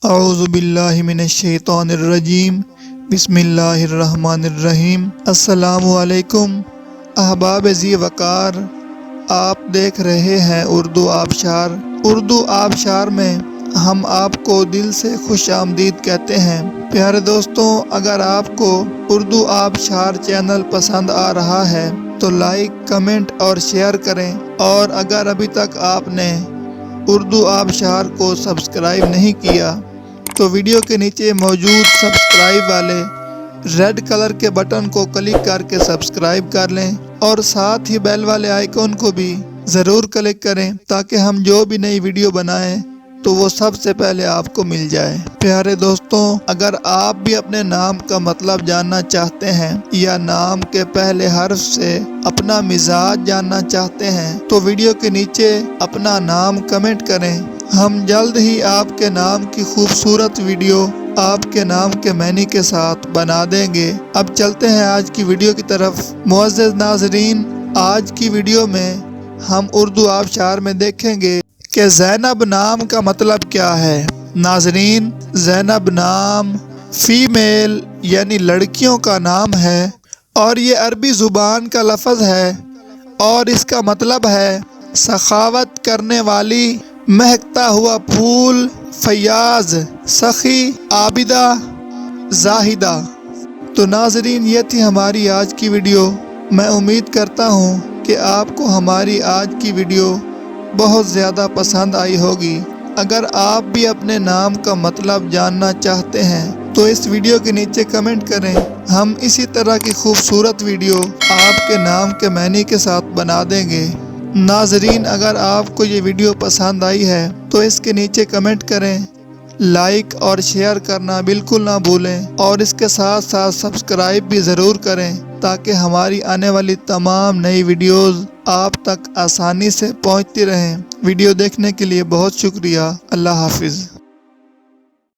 اعوذ باللہ من الشیطان الرجیم، بسم اللہ الرحمن الرحیم۔ السلام علیکم احباب ذی وقار، آپ دیکھ رہے ہیں اردو آبشار۔ اردو آبشار میں ہم آپ کو دل سے خوش آمدید کہتے ہیں۔ پیارے دوستوں، اگر آپ کو اردو آبشار چینل پسند آ رہا ہے تو لائک، کمنٹ اور شیئر کریں، اور اگر ابھی تک آپ نے اردو آبشار کو سبسکرائب نہیں کیا تو ویڈیو کے نیچے موجود سبسکرائب والے ریڈ کلر کے بٹن کو کلک کر کے سبسکرائب کر لیں، اور ساتھ ہی بیل والے آئیکن کو بھی ضرور کلک کریں تاکہ ہم جو بھی نئی ویڈیو بنائیں تو وہ سب سے پہلے آپ کو مل جائے۔ پیارے دوستوں، اگر آپ بھی اپنے نام کا مطلب جاننا چاہتے ہیں یا نام کے پہلے حرف سے اپنا مزاج جاننا چاہتے ہیں تو ویڈیو کے نیچے اپنا نام کمنٹ کریں۔ ہم جلد ہی آپ کے نام کی خوبصورت ویڈیو آپ کے نام کے معنی کے ساتھ بنا دیں گے۔ اب چلتے ہیں آج کی ویڈیو کی طرف۔ معزز ناظرین، آج کی ویڈیو میں ہم اردو آبشار میں دیکھیں گے کہ زینب نام کا مطلب کیا ہے۔ ناظرین، زینب نام فیمیل یعنی لڑکیوں کا نام ہے، اور یہ عربی زبان کا لفظ ہے، اور اس کا مطلب ہے سخاوت کرنے والی، مہکتا ہوا پھول، فیاض، سخی، عابدہ، زاہدہ۔ تو ناظرین، یہ تھی ہماری آج کی ویڈیو۔ میں امید کرتا ہوں کہ آپ کو ہماری آج کی ویڈیو بہت زیادہ پسند آئی ہوگی۔ اگر آپ بھی اپنے نام کا مطلب جاننا چاہتے ہیں تو اس ویڈیو کے نیچے کمنٹ کریں۔ ہم اسی طرح کی خوبصورت ویڈیو آپ کے نام کے معنی کے ساتھ بنا دیں گے۔ ناظرین، اگر آپ کو یہ ویڈیو پسند آئی ہے تو اس کے نیچے کمنٹ کریں، لائک اور شیئر کرنا بالکل نہ بھولیں، اور اس کے ساتھ ساتھ سبسکرائب بھی ضرور کریں تاکہ ہماری آنے والی تمام نئی ویڈیوز آپ تک آسانی سے پہنچتی رہیں۔ ویڈیو دیکھنے کے لیے بہت شکریہ۔ اللہ حافظ۔